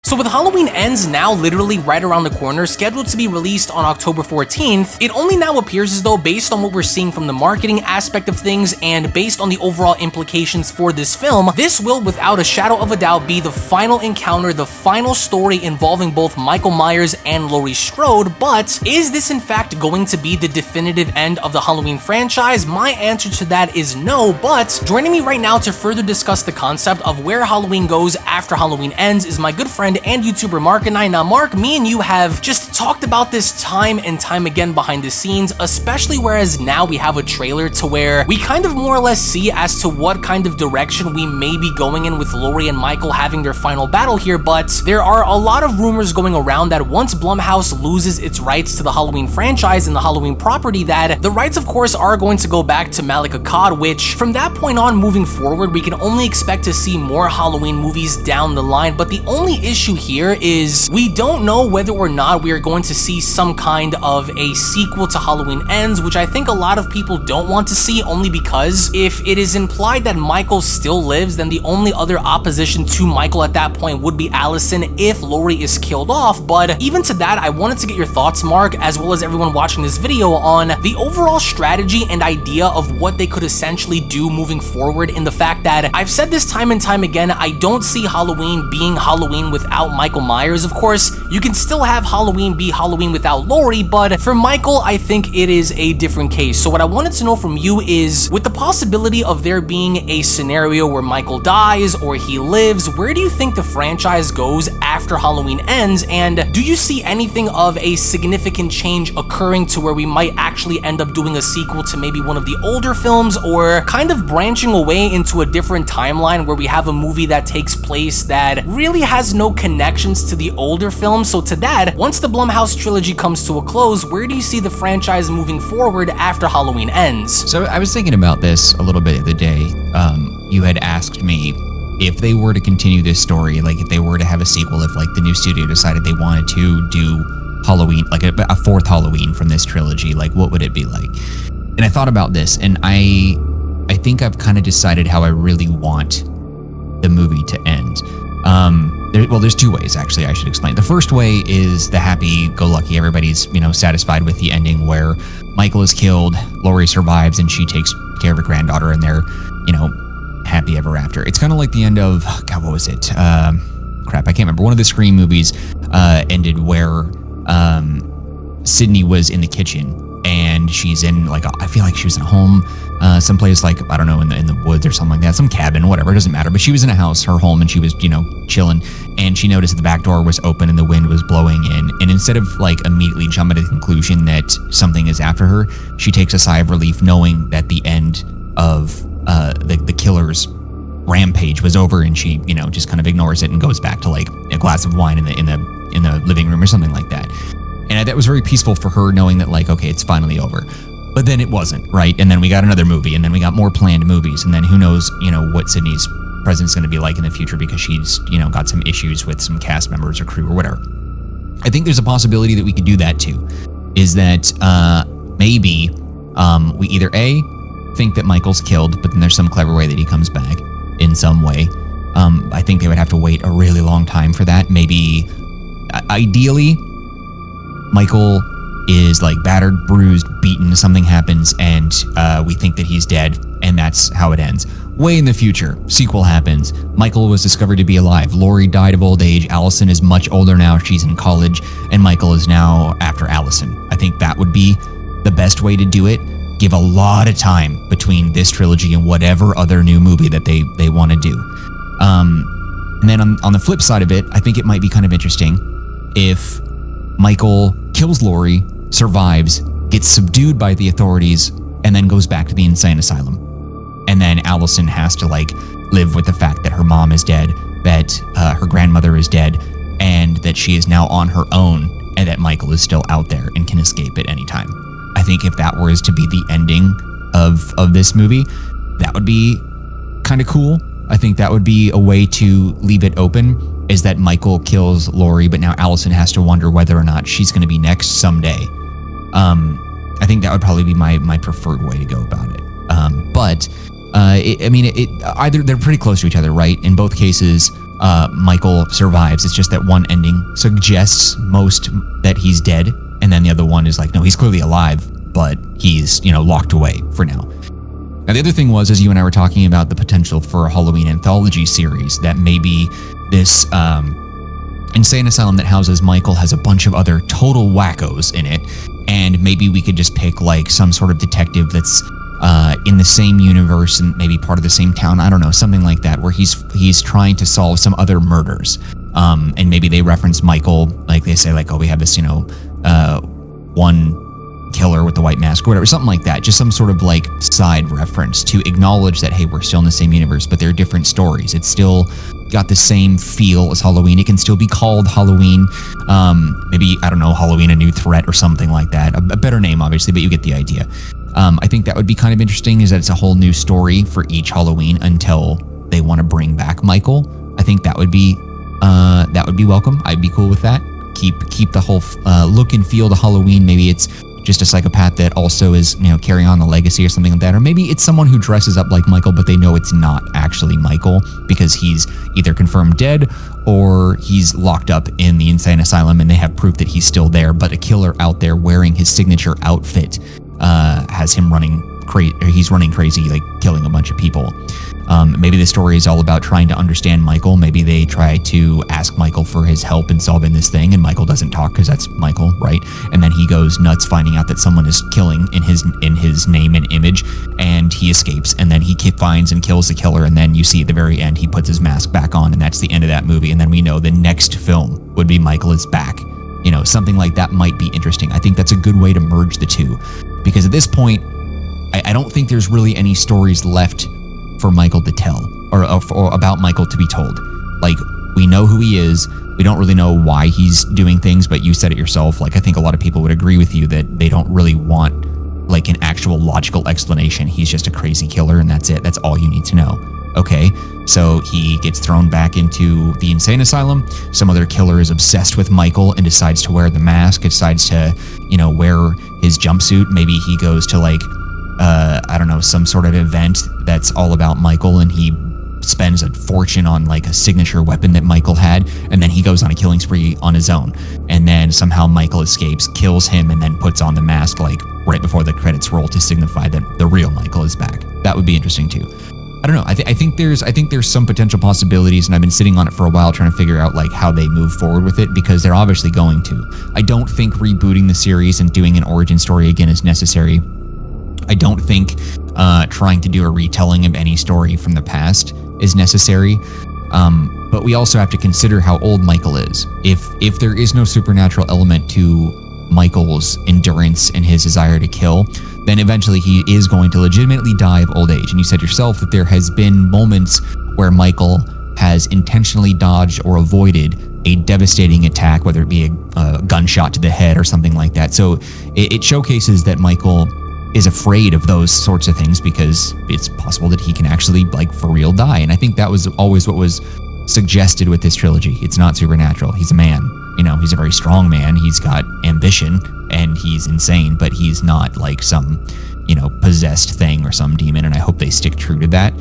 So with Halloween Ends now literally right around the corner, scheduled to be released on October 14th, it only now appears as though, based on what we're seeing from the marketing aspect of things and based on the overall implications for this film, this will without a shadow of a doubt be the final encounter, the final story involving both Michael Myers and Laurie Strode. But is this in fact going to be the definitive end of the Halloween franchise? My answer to that is no, but joining me right now to further discuss the concept of where Halloween goes after Halloween Ends is my good friend and YouTuber Mark and I. Now Mark, me and you have just talked about this time and time again behind the scenes, especially whereas now we have a trailer to where we kind of more or less see as to what kind of direction we may be going in with Laurie and Michael having their final battle here. But there are a lot of rumors going around that once Blumhouse loses its rights to the Halloween franchise and the Halloween property, that the rights of course are going to go back to Malik Akkad, which from that point on moving forward we can only expect to see more Halloween movies down the line. But the only issue here is we don't know whether or not we are going to see some kind of a sequel to Halloween Ends, which I think a lot of people don't want to see, only because if it is implied that Michael still lives, then the only other opposition to Michael at that point would be Allison if Laurie is killed off. But even to that, I wanted to get your thoughts, Mark, as well as everyone watching this video, on the overall strategy and idea of what they could essentially do moving forward, in the fact that I've said this time and time again, I don't see Halloween being Halloween without Michael Myers. Of course, you can still have Halloween be Halloween without Laurie, but for Michael, I think it is a different case. So what I wanted to know from you is, with the possibility of there being a scenario where Michael dies or he lives, where do you think the franchise goes after Halloween Ends? And do you see anything of a significant change occurring to where we might actually end up doing a sequel to maybe one of the older films, or kind of branching away into a different timeline where we have a movie that takes place that really has no connections to the older film? So to that, once the Blumhouse trilogy comes to a close, where do you see the franchise moving forward after Halloween Ends? So I was thinking about this a little bit the other day. You had asked me if they were to continue this story, like if they were to have a sequel, if like the new studio decided they wanted to do Halloween, like a fourth Halloween from this trilogy, like what would it be like? And I thought about this, and I think I've kind of decided how I really want the movie to end. There's two ways, actually, I should explain. The first way is the happy-go-lucky, everybody's, satisfied with the ending where Michael is killed, Laurie survives, and she takes care of her granddaughter, and they're, happy ever after. It's kind of like the end of, God, what was it? I can't remember. One of the Scream movies ended where Sydney was in the kitchen, and she's in I feel like she was in a home, someplace like, I don't know, in the woods or something like that, some cabin, whatever, it doesn't matter. But she was in a house, her home, and she was, chilling, and she noticed that the back door was open and the wind was blowing in. And instead of immediately jumping to the conclusion that something is after her, she takes a sigh of relief knowing that the end of the killer's rampage was over, and she, just kind of ignores it and goes back to a glass of wine in the living room or something like that. And that was very peaceful for her, knowing that okay, it's finally over. But then it wasn't, right? And then we got another movie, and then we got more planned movies, and then who knows, what Sydney's presence is going to be like in the future, because she's, got some issues with some cast members or crew or whatever. I think there's a possibility that we could do that too, is that maybe we either A, think that Michael's killed, but then there's some clever way that he comes back in some way. I think they would have to wait a really long time for that. Maybe, ideally, Michael is battered, bruised, beaten, something happens, and we think that he's dead, and that's how it ends. Way in the future, sequel happens. Michael was discovered to be alive. Laurie died of old age. Allison is much older now. She's in college, and Michael is now after Allison. I think that would be the best way to do it. Give a lot of time between this trilogy and whatever other new movie that they want to do. And then on the flip side of it, I think it might be kind of interesting if Michael kills Laurie, survives, gets subdued by the authorities, and then goes back to the insane asylum. And then Allison has to live with the fact that her mom is dead, that her grandmother is dead, and that she is now on her own, and that Michael is still out there and can escape at any time. I think if that was to be the ending of this movie, that would be kind of cool. I think that would be a way to leave it open, is that Michael kills Laurie, but now Allison has to wonder whether or not she's going to be next someday. I think that would probably be my preferred way to go about it. Either they're pretty close to each other, right? In both cases, Michael survives. It's just that one ending suggests most that he's dead, and then the other one is like, no, he's clearly alive, but he's, locked away for now. Now, the other thing was, as you and I were talking about the potential for a Halloween anthology series, that maybe this insane asylum that houses Michael has a bunch of other total wackos in it, and maybe we could just pick like some sort of detective that's in the same universe and maybe part of the same town. I don't know, something like that, where he's trying to solve some other murders. And maybe they reference Michael, like they say, like, oh, we have this, one killer with the white mask or whatever, something like that. Just some sort of like side reference to acknowledge that, hey, we're still in the same universe, but they're different stories. It's still got the same feel as Halloween. It can still be called Halloween. Maybe, I don't know, Halloween, A New Threat or something like that. A better name, obviously, but you get the idea. I think that would be kind of interesting, is that it's a whole new story for each Halloween until they want to bring back Michael. I think that would be welcome. I'd be cool with that. Keep the whole look and feel to Halloween. Maybe it's just a psychopath that also is, carrying on the legacy or something like that. Or maybe it's someone who dresses up like Michael, but they know it's not actually Michael because he's either confirmed dead or he's locked up in the insane asylum and they have proof that he's still there, but a killer out there wearing his signature outfit has him running crazy. He's running crazy, like killing a bunch of people. Maybe the story is all about trying to understand Michael. Maybe they try to ask Michael for his help in solving this thing, and Michael doesn't talk because that's Michael, right? And then he goes nuts finding out that someone is killing in his name and image, and he escapes. And then he finds and kills the killer, and then you see at the very end he puts his mask back on, and that's the end of that movie. And then we know the next film would be Michael is back. Something like that might be interesting. I think that's a good way to merge the two, because at this point, I don't think there's really any stories left for Michael to tell or about Michael to be told. Like, we know who he is. We don't really know why he's doing things, but you said it yourself. Like, I think a lot of people would agree with you that they don't really want like an actual logical explanation. He's just a crazy killer and that's it. That's all you need to know. Okay, so he gets thrown back into the insane asylum. Some other killer is obsessed with Michael and decides to wear the mask, decides to, wear his jumpsuit. Maybe he goes to like, I don't know, some sort of event that's all about Michael, and he spends a fortune on like a signature weapon that Michael had, and then he goes on a killing spree on his own. And then somehow Michael escapes, kills him, and then puts on the mask like right before the credits roll to signify that the real Michael is back. That would be interesting too. I don't know. I think there's some potential possibilities, and I've been sitting on it for a while trying to figure out like how they move forward with it, because they're obviously going to. I don't think rebooting the series and doing an origin story again is necessary. I don't think trying to do a retelling of any story from the past is necessary. But we also have to consider how old Michael is. If there is no supernatural element to Michael's endurance and his desire to kill, then eventually he is going to legitimately die of old age. And you said yourself that there has been moments where Michael has intentionally dodged or avoided a devastating attack, whether it be a gunshot to the head or something like that. So it showcases that Michael is afraid of those sorts of things, because it's possible that he can actually, like, for real die. And I think that was always what was suggested with this trilogy. It's not supernatural. He's a man. He's a very strong man. He's got ambition and he's insane, but he's not like some, possessed thing or some demon. And I hope they stick true to that.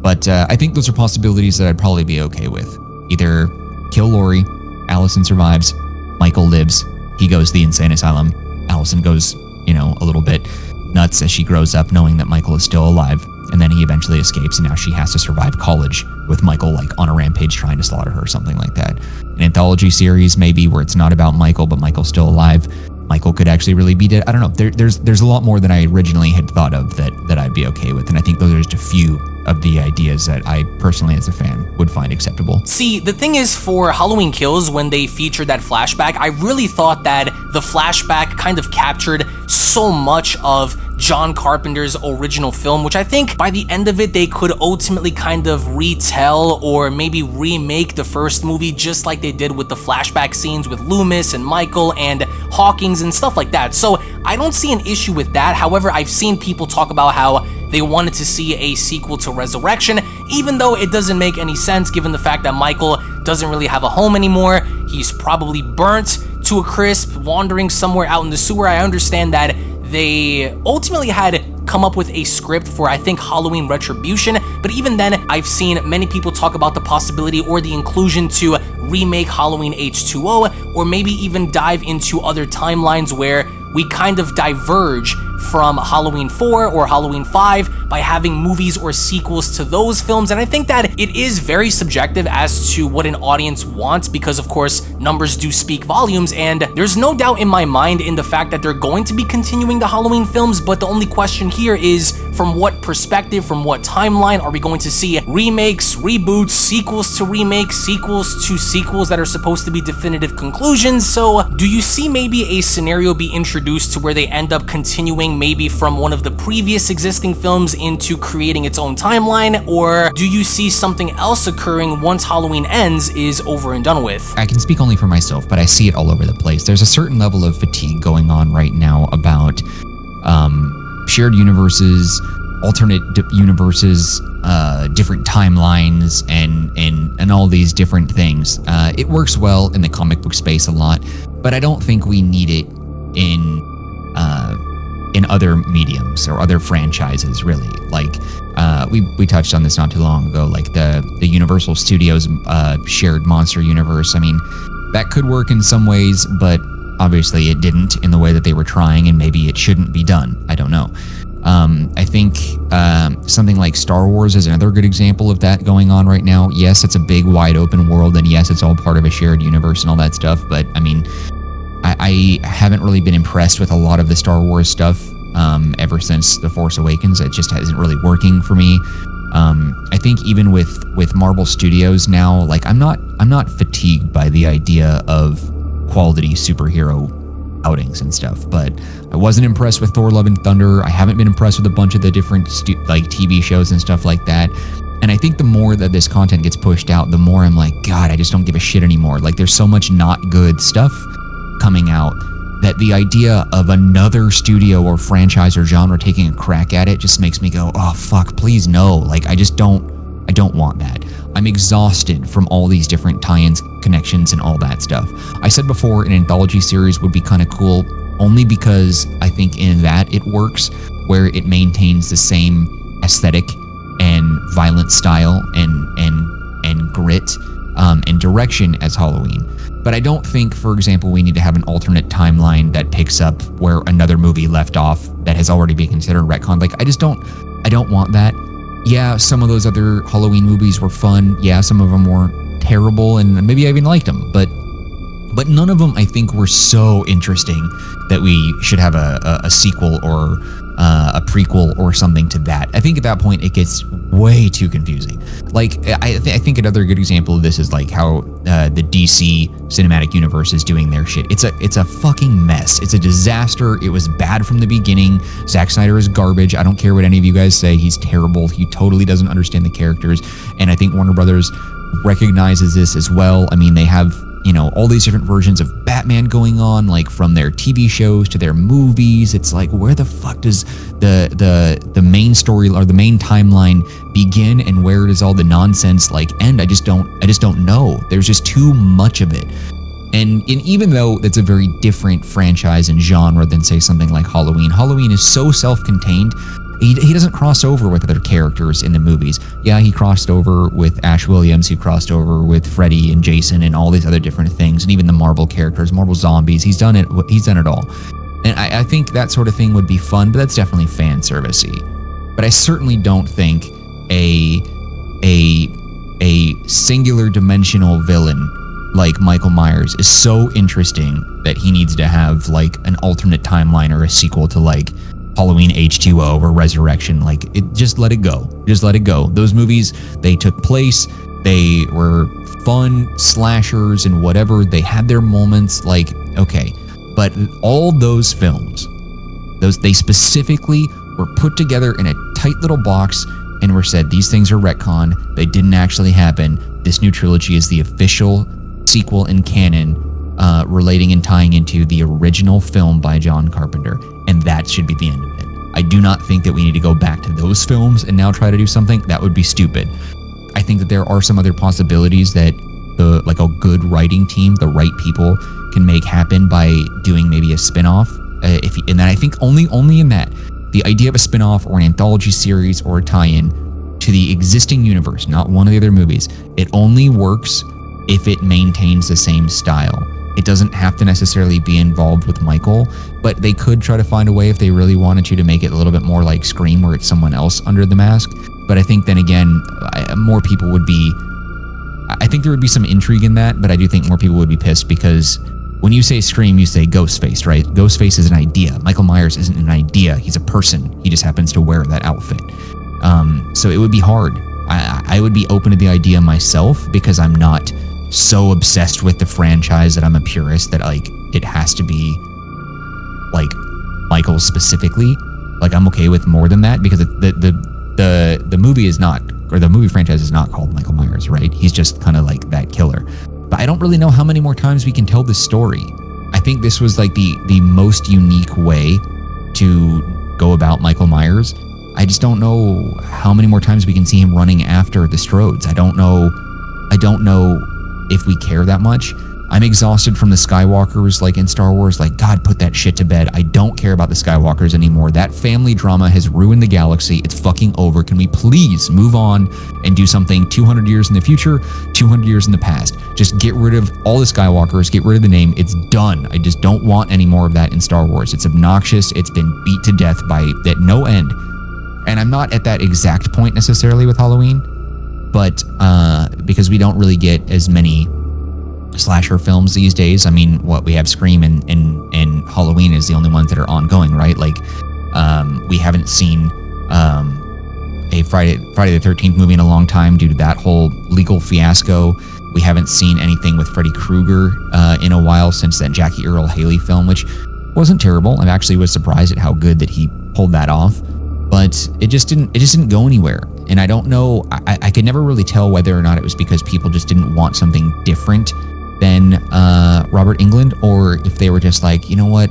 But I think those are possibilities that I'd probably be okay with. Either kill Laurie, Allison survives, Michael lives, he goes to the insane asylum, Allison goes, a little bit nuts as she grows up knowing that Michael is still alive, and then he eventually escapes, and now she has to survive college with Michael like on a rampage trying to slaughter her or something like that. An anthology series maybe where it's not about Michael, but Michael's still alive. Michael could actually really be dead. I don't know. There's a lot more than I originally had thought of that I'd be okay with, and I think those are just a few of the ideas that I personally, as a fan, would find acceptable. See, the thing is, for Halloween Kills, when they featured that flashback, I really thought that the flashback kind of captured so much of John Carpenter's original film, which I think by the end of it, they could ultimately kind of retell or maybe remake the first movie just like they did with the flashback scenes with Loomis and Michael and Hawkins and stuff like that. So I don't see an issue with that. However, I've seen people talk about how they wanted to see a sequel to Resurrection, even though it doesn't make any sense given the fact that Michael doesn't really have a home anymore. He's probably burnt to a crisp, wandering somewhere out in the sewer. I understand that they ultimately had come up with a script for, I think, Halloween Retribution, But even then, I've seen many people talk about the possibility or the inclusion to remake Halloween H2O, or maybe even dive into other timelines where we kind of diverge from Halloween 4 or Halloween 5 by having movies or sequels to those films. And I think that it is very subjective as to what an audience wants, because of course numbers do speak volumes, and there's no doubt in my mind in the fact that they're going to be continuing the Halloween films. But the only question here is, from what perspective, from what timeline are we going to see remakes, reboots, sequels to remakes, sequels to sequels that are supposed to be definitive conclusions? So do you see maybe a scenario be introduced to where they end up continuing maybe from one of the previous existing films into creating its own timeline? Or do you see something else occurring once Halloween ends is over and done with? I can speak only for myself, but I see it all over the place. There's a certain level of fatigue going on right now about shared universes, alternate universes, different timelines, and all these different things. It works well in the comic book space a lot, but I don't think we need it in other mediums or other franchises, really. Like we touched on this not too long ago, like the Universal Studios shared monster universe. I mean, that could work in some ways, but obviously it didn't in the way that they were trying, and maybe it shouldn't be done. I don't know. I think something like Star Wars is another good example of that going on right now. Yes, it's a big, wide open world, and yes, it's all part of a shared universe and all that stuff, but I mean, I haven't really been impressed with a lot of the Star Wars stuff ever since The Force Awakens. It just isn't really working for me. I think even with Marvel Studios now, like I'm not fatigued by the idea of quality superhero outings and stuff, but I wasn't impressed with Thor: Love and Thunder. I haven't been impressed with a bunch of the different like TV shows and stuff like that. And I think the more that this content gets pushed out, the more I'm like, God, I just don't give a shit anymore. Like, there's so much not good stuff coming out that the idea of another studio or franchise or genre taking a crack at it just makes me go, oh fuck, please no. Like, I don't want that. I'm exhausted from all these different tie-ins, connections, and all that stuff. I said before an anthology series would be kind of cool, only because I think in that it works, where it maintains the same aesthetic and violent style and grit and direction as Halloween. But I don't think, for example, we need to have an alternate timeline that picks up where another movie left off that has already been considered retcon. Like, I don't want that. Yeah, some of those other Halloween movies were fun. Yeah, some of them were terrible, and maybe I even liked them. But none of them, I think, were so interesting that we should have a sequel or a prequel or something to that. I think at that point it gets way too confusing. Like, I think another good example of this is like how the DC cinematic universe is doing their shit. It's a fucking mess. It's a disaster. It was bad from the beginning. Zack Snyder is garbage. I don't care what any of you guys say. He's terrible. He totally doesn't understand the characters. And I think Warner Brothers recognizes this as well. I mean, they have, you know, all these different versions of Batman going on, like from their TV shows to their movies. It's like, where the fuck does the main story or the main timeline begin, and where does all the nonsense like end? I just don't know. There's just too much of it. And even though that's a very different franchise and genre than, say, something like Halloween. Halloween is so self-contained. He doesn't cross over with other characters in the movies. Yeah, he crossed over with Ash Williams. He crossed over with Freddy and Jason and all these other different things, and even the Marvel characters, Marvel Zombies. He's done it. He's done it all. And I think that sort of thing would be fun, but that's definitely fan servicey. But I certainly don't think a singular dimensional villain like Michael Myers is so interesting that he needs to have like an alternate timeline or a sequel to like Halloween H2O or Resurrection. Like, it, just let it go. Just let it go. Those movies, they took place. They were fun slashers and whatever. They had their moments. Like, okay. But all those films, they specifically were put together in a tight little box and were said, these things are retcon. They didn't actually happen. This new trilogy is the official sequel in canon, relating and tying into the original film by John Carpenter, and that should be the end of it. I do not think that we need to go back to those films and now try to do something. That would be stupid. I think that there are some other possibilities that like a good writing team, the right people, can make happen by doing maybe a spin-off. And then I think only in that, the idea of a spin-off or an anthology series or a tie-in to the existing universe, not one of the other movies. It only works if it maintains the same style. It doesn't have to necessarily be involved with Michael, but they could try to find a way if they really wanted to make it a little bit more like Scream, where it's someone else under the mask. But I think then again, more people would be... I think there would be some intrigue in that, but I do think more people would be pissed because when you say Scream, you say Ghostface, right? Ghostface is an idea. Michael Myers isn't an idea. He's a person. He just happens to wear that outfit. So it would be hard. I would be open to the idea myself because I'm not so obsessed with the franchise that I'm a purist that like it has to be like Michael specifically. Like I'm okay with more than that because the movie is not, or the movie franchise is not called Michael Myers, right? He's just kind of like that killer. But I don't really know how many more times we can tell this story. I think this was like the most unique way to go about Michael Myers. I just don't know how many more times we can see him running after the Strodes. I don't know if we care that much. I'm exhausted from the Skywalkers, like in Star Wars. Like, God, put that shit to bed. I don't care about the Skywalkers anymore. That family drama has ruined the galaxy. It's fucking over. Can we please move on and do something 200 years in the future, 200 years in the past? Just get rid of all the Skywalkers, get rid of the name. It's done. I just don't want any more of that in Star Wars. It's obnoxious. It's been beat to death by at no end. And I'm not at that exact point necessarily with Halloween, but because we don't really get as many slasher films these days. I mean, what we have Scream and Halloween is the only ones that are ongoing, right? Like, we haven't seen a Friday the 13th movie in a long time due to that whole legal fiasco. We haven't seen anything with Freddy Krueger in a while since that Jackie Earle Haley film, which wasn't terrible. I actually was surprised at how good that he pulled that off, but it just didn't go anywhere. And I don't know, I could never really tell whether or not it was because people just didn't want something different than Robert Englund, or if they were just like, you know what,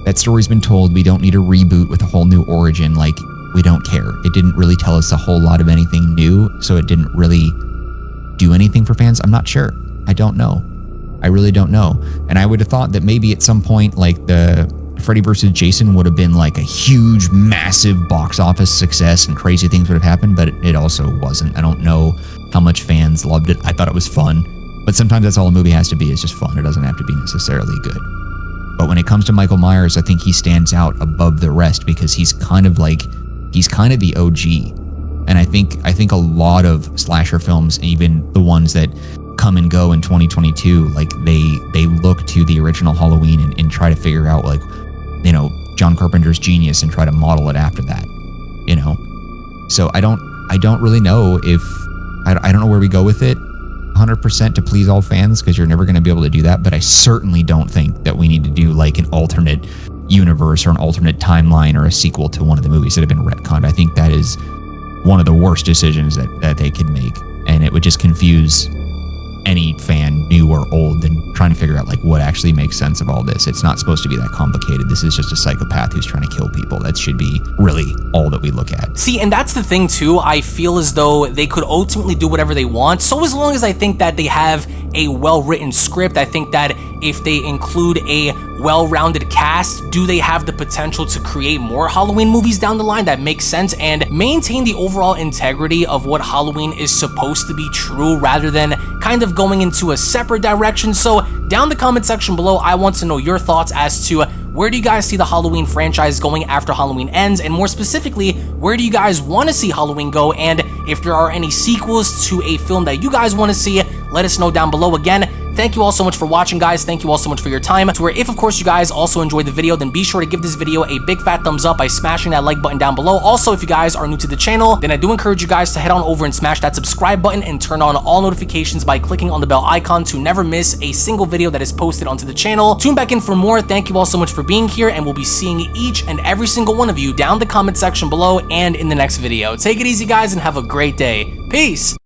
that story's been told, we don't need a reboot with a whole new origin, like, we don't care. It didn't really tell us a whole lot of anything new, so it didn't really do anything for fans. I'm not sure. I don't know. I really don't know. And I would have thought that maybe at some point, like, the Freddy vs. Jason would have been like a huge, massive box office success and crazy things would have happened, but it also wasn't. I don't know how much fans loved it. I thought it was fun. But sometimes that's all a movie has to be, is just fun. It doesn't have to be necessarily good. But when it comes to Michael Myers, I think he stands out above the rest because he's kind of the OG. And I think a lot of slasher films, even the ones that come and go in 2022, like they look to the original Halloween and try to figure out, like, you know, John Carpenter's genius and try to model it after that, you know? So I don't really know if, I don't know where we go with it 100% to please all fans, because you're never going to be able to do that. But I certainly don't think that we need to do like an alternate universe or an alternate timeline or a sequel to one of the movies that have been retconned. I think that is one of the worst decisions that they could make, and it would just confuse any fan, new or old, and trying to figure out like what actually makes sense of all this. It's not supposed to be that complicated. This is just a psychopath who's trying to kill people. That should be really all that we look at. See, and that's the thing too. I feel as though they could ultimately do whatever they want. So as long as I think that they have a well-written script, I think that if they include a well-rounded cast, do they have the potential to create more Halloween movies down the line that make sense and maintain the overall integrity of what Halloween is supposed to be true, rather than kind of going into a separate direction? So down the comment section below, I want to know your thoughts as to where do you guys see the Halloween franchise going after Halloween ends, and more specifically, where do you guys want to see Halloween go? And if there are any sequels to a film that you guys want to see, let us know down below. Again, thank you all so much for watching, guys. Thank you all so much for your time. To where if, of course, you guys also enjoyed the video, then be sure to give this video a big fat thumbs up by smashing that like button down below. Also, if you guys are new to the channel, then I do encourage you guys to head on over and smash that subscribe button and turn on all notifications by clicking on the bell icon to never miss a single video that is posted onto the channel. Tune back in for more. Thank you all so much for being here, and we'll be seeing each and every single one of you down the comment section below and in the next video. Take it easy, guys, and have a great day. Peace!